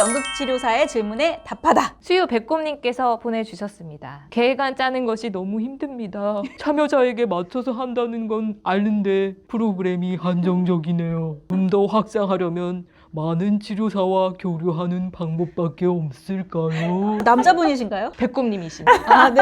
연극치료사의 질문에 답하다. 수유 백곰님께서 보내주셨습니다. 계획안 짜는 것이 너무 힘듭니다. 참여자에게 맞춰서 한다는 건 아는데 프로그램이 한정적이네요. 좀 더 확장하려면 많은 치료사와 교류하는 방법밖에 없을까요? 남자분이신가요? 백곰님이십니다. 아, 네.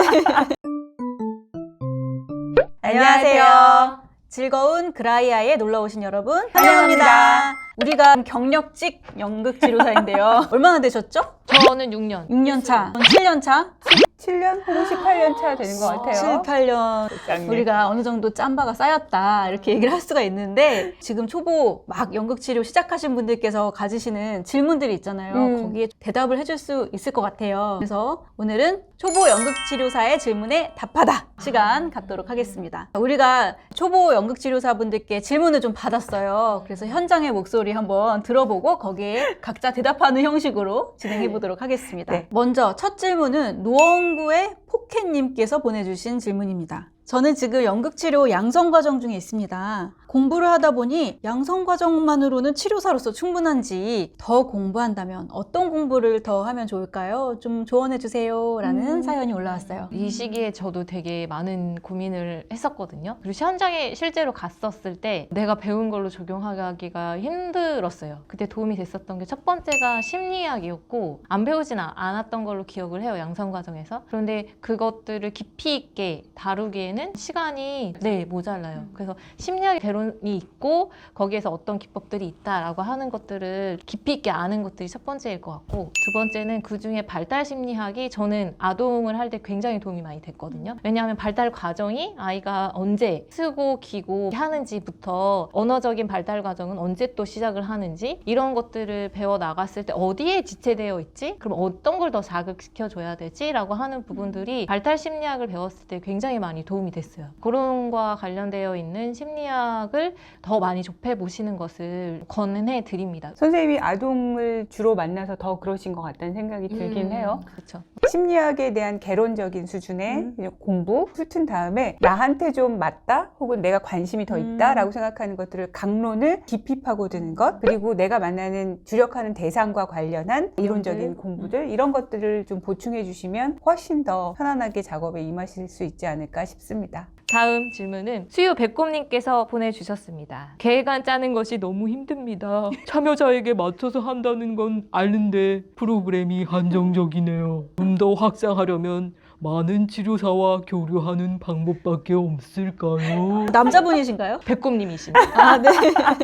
안녕하세요. 즐거운 그라이아에 놀러 오신 여러분 환영합니다. 우리가 경력직 연극치료사인데요. 얼마나 되셨죠? 저는 6년. 6년 차, 7년 차? 7년 혹은 18년 차 되는 것 같아요. 7, 8년 짱네. 우리가 어느 정도 짬바가 쌓였다 이렇게 얘기를 할 수가 있는데 지금 초보 막 연극치료 시작하신 분들께서 가지시는 질문들이 있잖아요. 거기에 대답을 해줄 수 있을 것 같아요. 그래서 오늘은 초보 연극치료사의 질문에 답하다 시간 갖도록 하겠습니다. 우리가 초보 연극치료사분들께 질문을 좀 받았어요. 그래서 현장의 목소리 한번 들어보고 거기에 각자 대답하는 형식으로 진행해 보도록 하겠습니다. 네. 먼저 첫 질문은 노원구의 포켓님께서 보내주신 질문입니다. 저는 지금 연극치료 양성과정 중에 있습니다. 공부를 하다 보니 양성과정만으로는 치료사로서 충분한지 더 공부한다면 어떤 공부를 더 하면 좋을까요? 좀 조언해 주세요 라는 사연이 올라왔어요. 이 시기에 저도 되게 많은 고민을 했었거든요. 그리고 현장에 실제로 갔었을 때 내가 배운 걸로 적용하기가 힘들었어요. 그때 도움이 됐었던 게 첫 번째가 심리학이었고 안 배우진 않았던 걸로 기억을 해요. 양성 과정에서. 그런데 그것들을 깊이 있게 다루기에는 시간이 모자라요. 그래서 심리학의 개론이 있고 거기에서 어떤 기법들이 있다라고 하는 것들을 깊이 있게 아는 것들이 첫 번째일 것 같고, 두 번째는 그중에 발달 심리학이 저는 아동을 할 때 굉장히 도움이 많이 됐거든요. 왜냐하면 발달 과정이 아이가 언제 쓰고 기고 하는지부터 언어적인 발달 과정은 언제 또 시작을 하는지 이런 것들을 배워 나갔을 때 어디에 지체되어 있지? 그럼 어떤 걸 더 자극시켜 줘야 되지? 라고 하는 부분들이 발달 심리학을 배웠을 때 굉장히 많이 도움이 됐어요. 그런 거와 관련되어 있는 심리학을 더 많이 접해 보시는 것을 권해 드립니다. 선생님이 아동을 주로 만나서 더 그러신 것 같다는 생각이 들긴 해요. 그렇죠. 심리학에 대한 개론적인 수준의 공부 훑은 다음에 나한테 좀 맞다 혹은 내가 관심이 더 있다라고 생각하는 것들을 강론을 깊이 파고드는 것, 그리고 내가 만나는 주력하는 대상과 관련한 이론적인 공부들, 이런 것들을 좀 보충해 주시면 훨씬 더 편안하게 작업에 임하실 수 있지 않을까 싶습니다. 다음 질문은 수유 백곰님께서 보내주셨습니다. 계획안 짜는 것이 너무 힘듭니다. 참여자에게 맞춰서 한다는 건 아는데 프로그램이 한정적이네요. 좀 더 확장하려면 많은 치료사와 교류하는 방법밖에 없을까요? 남자분이신가요? 백곰님이십니다. 아, 네.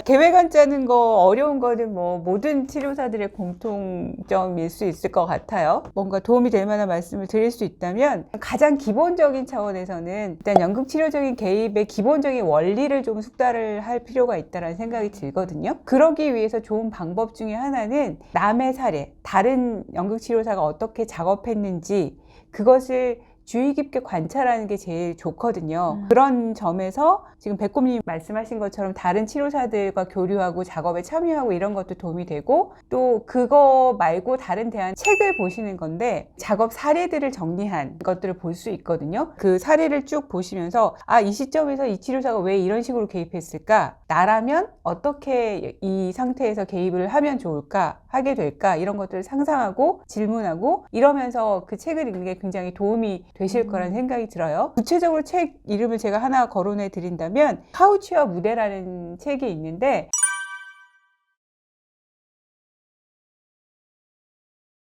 계획안 짜는 거 어려운 거는 뭐 모든 치료사들의 공통점일 수 있을 것 같아요. 뭔가 도움이 될 만한 말씀을 드릴 수 있다면 가장 기본적인 차원에서는 일단 연극치료적인 개입의 기본적인 원리를 좀 숙달을 할 필요가 있다는 생각이 들거든요. 그러기 위해서 좋은 방법 중에 하나는 남의 사례, 다른 연극치료사가 어떻게 작업했는지 그것을 주의 깊게 관찰하는 게 제일 좋거든요. 그런 점에서 지금 백곰님 말씀하신 것처럼 다른 치료사들과 교류하고 작업에 참여하고 이런 것도 도움이 되고, 또 그거 말고 다른 대안 책을 보시는 건데 작업 사례들을 정리한 것들을 볼 수 있거든요. 그 사례를 쭉 보시면서 이 시점에서 이 치료사가 왜 이런 식으로 개입했을까? 나라면 어떻게 이 상태에서 개입을 하면 좋을까? 하게 될까? 이런 것들을 상상하고 질문하고 이러면서 그 책을 읽는 게 굉장히 도움이 되실 거라는 생각이 들어요. 구체적으로 책 이름을 제가 하나 거론해 드린다면 카우치와 무대라는 책이 있는데,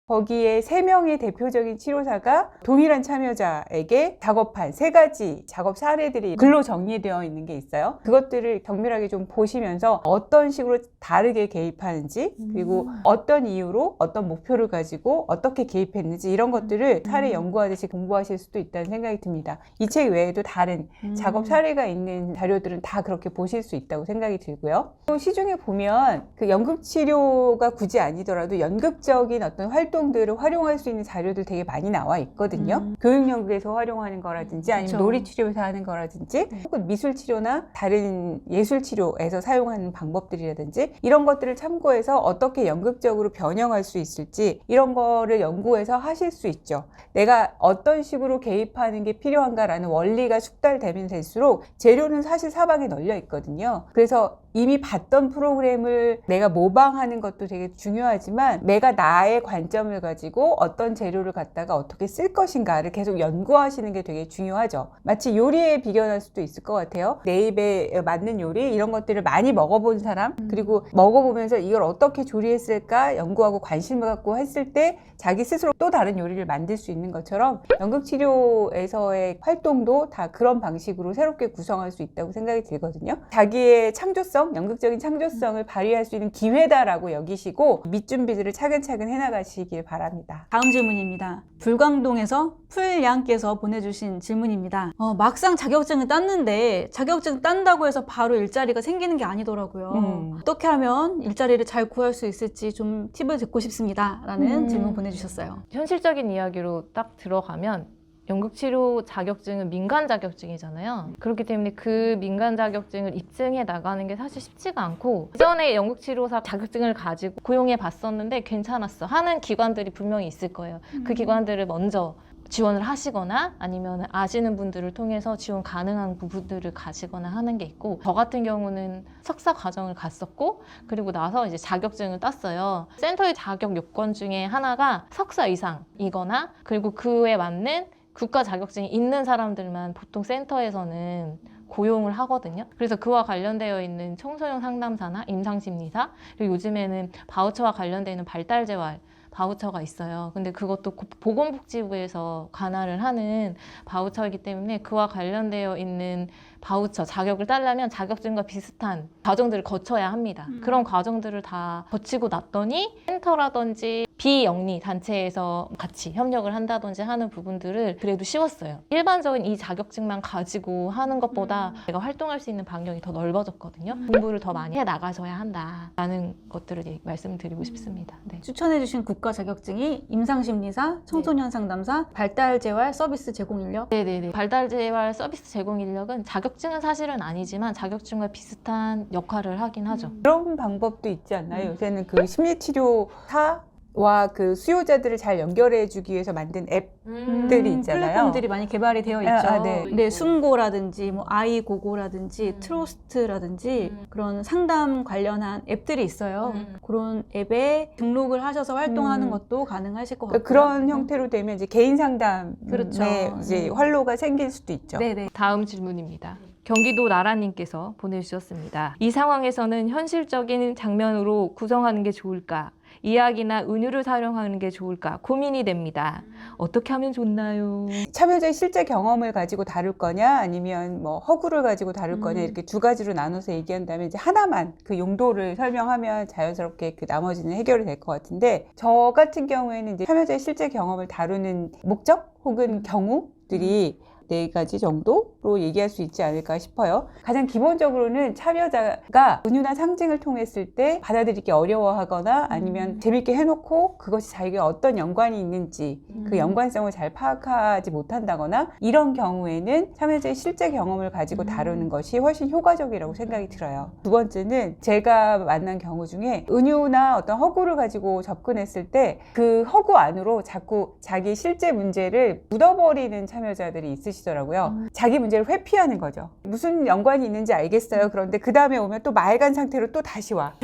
거기에 3명의 대표적인 치료사가 동일한 참여자에게 작업한 3가지 작업 사례들이 글로 정리되어 있는 게 있어요. 그것들을 정밀하게 좀 보시면서 어떤 식으로 다르게 개입하는지, 그리고 어떤 이유로 어떤 목표를 가지고 어떻게 개입했는지 이런 것들을 사례 연구하듯이 공부하실 수도 있다는 생각이 듭니다. 이 책 외에도 다른 작업 사례가 있는 자료들은 다 그렇게 보실 수 있다고 생각이 들고요. 또 시중에 보면 그 연극치료가 굳이 아니더라도 연극적인 어떤 활동들을 활용할 수 있는 자료들 되게 많이 나와 있거든요. 교육연구에서 활용하는 거라든지 아니면 그쵸. 놀이치료에서 하는 거라든지 혹은 미술치료나 다른 예술치료에서 사용하는 방법들이라든지 이런 것들을 참고해서 어떻게 연극적으로 변형할 수 있을지 이런 거를 연구해서 하실 수 있죠. 내가 어떤 식으로 개입하는 게 필요한가라는 원리가 숙달되면 될수록 재료는 사실 사방에 널려 있거든요. 그래서 이미 봤던 프로그램을 내가 모방하는 것도 되게 중요하지만 내가 나의 관점을 가지고 어떤 재료를 갖다가 어떻게 쓸 것인가를 계속 연구하시는 게 되게 중요하죠. 마치 요리에 비견할 수도 있을 것 같아요. 내 입에 맞는 요리 이런 것들을 많이 먹어본 사람 그리고 먹어보면서 이걸 어떻게 조리했을까 연구하고 관심을 갖고 했을 때 자기 스스로 또 다른 요리를 만들 수 있는 것처럼 연극치료에서의 활동도 다 그런 방식으로 새롭게 구성할 수 있다고 생각이 들거든요. 자기의 창조성, 연극적인 창조성을 발휘할 수 있는 기회다라고 여기시고 밑준비들을 차근차근 해나가시길 바랍니다. 다음 질문입니다. 불광동에서 풀양께서 보내주신 질문입니다. 막상 자격증을 땄는데 자격증 딴다고 해서 바로 일자리가 생기는 게 아니더라고요. 어떻게 하면 일자리를 잘 구할 수 있을지 좀 팁을 듣고 싶습니다. 라는 질문 보내주셨어요. 현실적인 이야기로 딱 들어가면 연극치료 자격증은 민간 자격증이잖아요. 그렇기 때문에 그 민간 자격증을 입증해 나가는 게 사실 쉽지가 않고 이전에 연극치료사 자격증을 가지고 고용해 봤었는데 괜찮았어 하는 기관들이 분명히 있을 거예요. 그 기관들을 먼저 지원을 하시거나 아니면 아시는 분들을 통해서 지원 가능한 부분들을 가시거나 하는 게 있고 저 같은 경우는 석사 과정을 갔었고 그리고 나서 이제 자격증을 땄어요. 센터의 자격 요건 중에 하나가 석사 이상이거나 그리고 그에 맞는 국가 자격증이 있는 사람들만 보통 센터에서는 고용을 하거든요. 그래서 그와 관련되어 있는 청소년 상담사나 임상심리사 그리고 요즘에는 바우처와 관련되는 발달재활 바우처가 있어요. 근데 그것도 보건복지부에서 관할을 하는 바우처이기 때문에 그와 관련되어 있는 바우처 자격을 따려면 자격증과 비슷한 과정들을 거쳐야 합니다. 그런 과정들을 다 거치고 났더니 센터라든지 비영리 단체에서 같이 협력을 한다든지 하는 부분들을 그래도 쉬웠어요. 일반적인 이 자격증만 가지고 하는 것보다 내가 활동할 수 있는 반경이 더 넓어졌거든요. 공부를 더 많이 해 나가셔야 한다라는 것들을 말씀드리고 싶습니다. 네. 추천해주신 국가 자격증이 임상심리사, 청소년 상담사, 발달재활 서비스 제공 인력. 네네네. 발달재활 서비스 제공 인력은 자격증은 사실은 아니지만 자격증과 비슷한 역할을 하긴 하죠. 그런 방법도 있지 않나요? 요새는 그 심리치료사와 그 수요자들을 잘 연결해주기 위해서 만든 앱들이 있잖아요. 플랫폼들이 많이 개발이 되어 있죠. 네. 네, 순고라든지 뭐 아이고고라든지 트로스트라든지 그런 상담 관련한 앱들이 있어요. 그런 앱에 등록을 하셔서 활동하는 것도 가능하실 것 같고요. 그런 형태로 되면 이제 개인 상담에 그렇죠. 이제 활로가 생길 수도 있죠. 네네. 다음 질문입니다. 경기도 나라님께서 보내주셨습니다. 이 상황에서는 현실적인 장면으로 구성하는 게 좋을까? 이야기나 은유를 사용하는 게 좋을까? 고민이 됩니다. 어떻게 하면 좋나요? 참여자의 실제 경험을 가지고 다룰 거냐 아니면 뭐 허구를 가지고 다룰 거냐 이렇게 두 가지로 나눠서 얘기한다면 이제 하나만 그 용도를 설명하면 자연스럽게 그 나머지는 해결이 될 것 같은데 저 같은 경우에는 이제 참여자의 실제 경험을 다루는 목적 혹은 경우들이 4가지 정도로 얘기할 수 있지 않을까 싶어요. 가장 기본적으로는 참여자가 은유나 상징을 통했을 때 받아들이기 어려워하거나 아니면 재밌게 해놓고 그것이 자기가 어떤 연관이 있는지 그 연관성을 잘 파악하지 못한다거나 이런 경우에는 참여자의 실제 경험을 가지고 다루는 것이 훨씬 효과적이라고 생각이 들어요. 두 번째는 제가 만난 경우 중에 은유나 어떤 허구를 가지고 접근했을 때 그 허구 안으로 자꾸 자기 실제 문제를 묻어버리는 참여자들이 있으시더라고요. 자기 문제를 회피하는 거죠. 무슨 연관이 있는지 알겠어요. 그런데 그 다음에 오면 또 맑은 상태로 또 다시 와.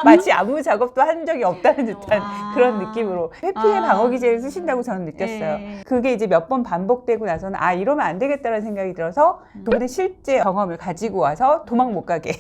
마치 아무 작업도 한 적이 없다는 듯한 그런 느낌으로 회피의 방어 기제를 쓰신다고 저는 느꼈어요. 그게 이제 몇 번 반복되고 나서는 아 이러면 안 되겠다는 생각이 들어서 그분은 실제 경험을 가지고 와서 도망 못 가게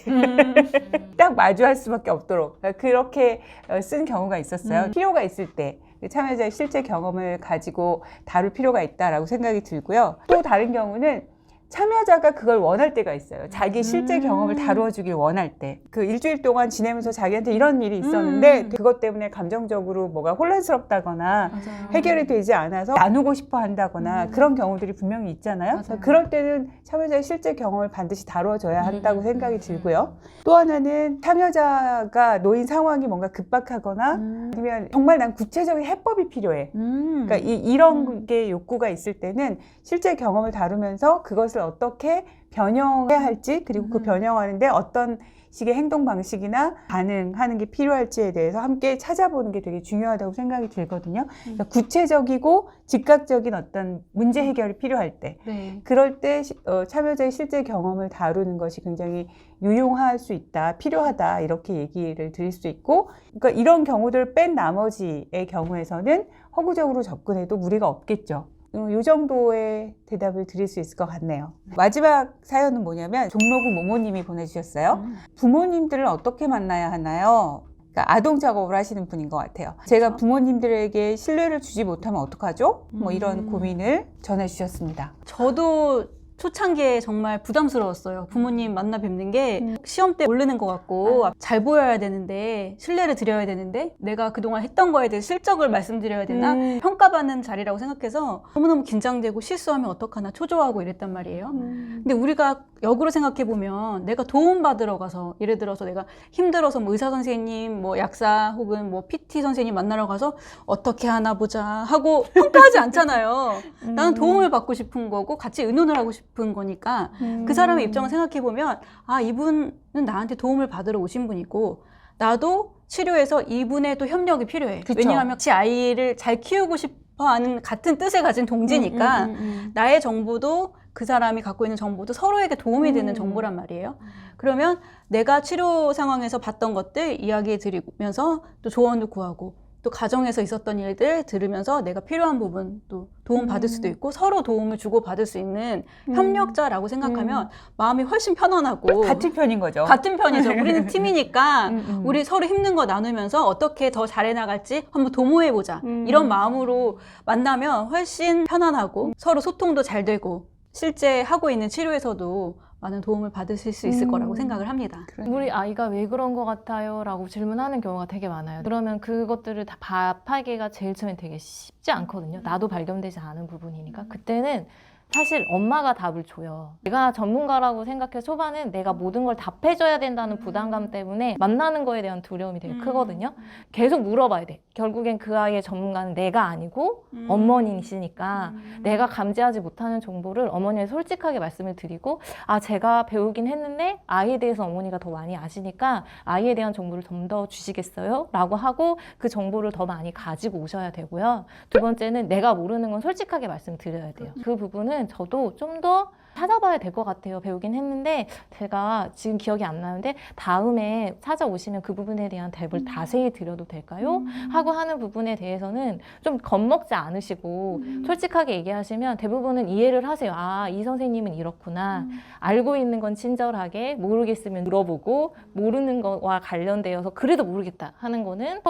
딱 마주할 수밖에 없도록 그렇게 쓴 경우가 있었어요. 필요가 있을 때 참여자의 실제 경험을 가지고 다룰 필요가 있다라고 생각이 들고요. 또 다른 경우는 참여자가 그걸 원할 때가 있어요. 자기 실제 경험을 다루어 주길 원할 때. 그 일주일 동안 지내면서 자기한테 이런 일이 있었는데 그것 때문에 감정적으로 뭐가 혼란스럽다거나 맞아요. 해결이 되지 않아서 나누고 싶어 한다거나 그런 경우들이 분명히 있잖아요. 맞아요. 그럴 때는 참여자의 실제 경험을 반드시 다루어줘야 한다고 생각이 들고요. 또 하나는 참여자가 놓인 상황이 뭔가 급박하거나 아니면 정말 난 구체적인 해법이 필요해. 그러니까 이런 게 욕구가 있을 때는 실제 경험을 다루면서 그것을 어떻게 변형해야 할지 그리고 그 변형하는데 어떤 식의 행동 방식이나 반응하는 게 필요할지에 대해서 함께 찾아보는 게 되게 중요하다고 생각이 들거든요. 그러니까 구체적이고 즉각적인 어떤 문제 해결이 필요할 때, 네. 그럴 때 참여자의 실제 경험을 다루는 것이 굉장히 유용할 수 있다, 필요하다 이렇게 얘기를 드릴 수 있고, 그러니까 이런 경우들을 뺀 나머지의 경우에서는 허구적으로 접근해도 무리가 없겠죠. 이 정도의 대답을 드릴 수 있을 것 같네요. 마지막 사연은 뭐냐면 종로구 모모님이 보내주셨어요. 부모님들을 어떻게 만나야 하나요? 그러니까 아동 작업을 하시는 분인 것 같아요. 제가 부모님들에게 신뢰를 주지 못하면 어떡하죠? 뭐 이런 고민을 전해주셨습니다. 저도 초창기에 정말 부담스러웠어요. 부모님 만나 뵙는 게 시험 때 모르는 것 같고 잘 보여야 되는데 신뢰를 드려야 되는데 내가 그동안 했던 거에 대해 실적을 말씀드려야 되나 평가받는 자리라고 생각해서 너무너무 긴장되고 실수하면 어떡하나 초조하고 이랬단 말이에요. 근데 우리가 역으로 생각해보면 내가 도움받으러 가서 예를 들어서 내가 힘들어서 뭐 의사 선생님, 뭐 약사 혹은 뭐 PT 선생님 만나러 가서 어떻게 하나 보자 하고 평가하지 않잖아요. 나는 도움을 받고 싶은 거고 같이 의논을 하고 싶은 거니까 그 사람의 입장을 생각해보면 아, 이분은 나한테 도움을 받으러 오신 분이고 나도 치료에서 이분의 또 협력이 필요해. 그쵸. 왜냐하면 제 아이를 잘 키우고 싶어 하는 같은 뜻을 가진 동지니까 나의 정보도 그 사람이 갖고 있는 정보도 서로에게 도움이 되는 정보란 말이에요. 그러면 내가 치료 상황에서 봤던 것들 이야기해 드리면서 또 조언도 구하고 또 가정에서 있었던 일들 들으면서 내가 필요한 부분 또 도움 받을 수도 있고 서로 도움을 주고 받을 수 있는 협력자라고 생각하면 마음이 훨씬 편안하고 같은 편인 거죠. 같은 편이죠. 우리는 팀이니까 우리 서로 힘든 거 나누면서 어떻게 더 잘해 나갈지 한번 도모해보자. 이런 마음으로 만나면 훨씬 편안하고 서로 소통도 잘 되고 실제 하고 있는 치료에서도 많은 도움을 받으실 수 있을 거라고 생각을 합니다. 우리 아이가 왜 그런 것 같아요? 라고 질문하는 경우가 되게 많아요. 그러면 그것들을 다 답하기가 제일 처음엔 되게 쉽지 않거든요. 나도 발견되지 않은 부분이니까. 그때는 사실 엄마가 답을 줘요. 내가 전문가라고 생각해서 초반엔 내가 모든 걸 답해줘야 된다는 부담감 때문에 만나는 거에 대한 두려움이 되게 크거든요. 계속 물어봐야 돼. 결국엔 그 아이의 전문가는 내가 아니고 어머니시니까 내가 감지하지 못하는 정보를 어머니에 솔직하게 말씀을 드리고 아, 제가 배우긴 했는데 아이에 대해서 어머니가 더 많이 아시니까 아이에 대한 정보를 좀 더 주시겠어요? 라고 하고 그 정보를 더 많이 가지고 오셔야 되고요. 두 번째는 내가 모르는 건 솔직하게 말씀드려야 돼요. 그 부분은 저도 좀 더 찾아봐야 될 것 같아요. 배우긴 했는데 제가 지금 기억이 안 나는데 다음에 찾아오시면 그 부분에 대한 답을 자세히 드려도 될까요? 하고 하는 부분에 대해서는 좀 겁먹지 않으시고 솔직하게 얘기하시면 대부분은 이해를 하세요. 아, 이 선생님은 이렇구나. 알고 있는 건 친절하게, 모르겠으면 물어보고 모르는 거와 관련되어서 그래도 모르겠다 하는 거는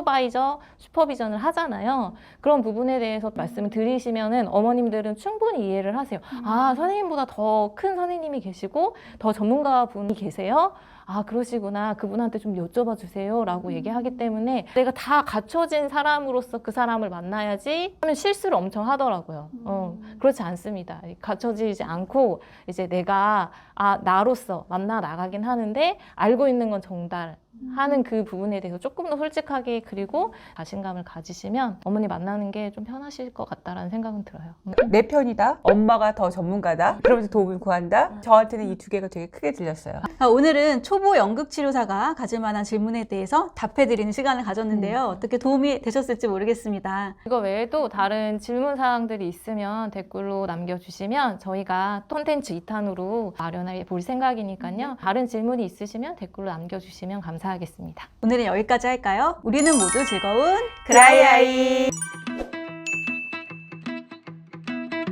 슈퍼비전을 하잖아요. 그런 부분에 대해서 말씀을 드리시면은 어머님들은 충분히 이해를 하세요. 아, 선생님보다 더 큰 선생님이 계시고 더 전문가 분이 계세요? 아, 그러시구나. 그분한테 좀 여쭤봐 주세요. 라고 얘기하기 때문에 내가 다 갖춰진 사람으로서 그 사람을 만나야지 하면 실수를 엄청 하더라고요. 그렇지 않습니다. 갖춰지지 않고 이제 내가 나로서 만나 나가긴 하는데 알고 있는 건 전달하는 그 부분에 대해서 조금 더 솔직하게 그리고 자신감을 가지시면 어머니 만나는 게 좀 편하실 것 같다라는 생각은 들어요. 내 편이다. 엄마가 더 전문가다. 그러면서 도움을 구한다. 저한테는 이 두 개가 되게 크게 들렸어요. 오늘은 초보 연극치료사가 가질 만한 질문에 대해서 답해드리는 시간을 가졌는데요. 어떻게 도움이 되셨을지 모르겠습니다. 이거 외에도 다른 질문 사항들이 있으면 댓글로 남겨주시면 저희가 콘텐츠 2탄으로 마련해 볼 생각이니까요. 다른 질문이 있으시면 댓글로 남겨주시면 감사하겠습니다. 오늘은 여기까지 할까요? 우리는 모두 즐거운 그라이아이!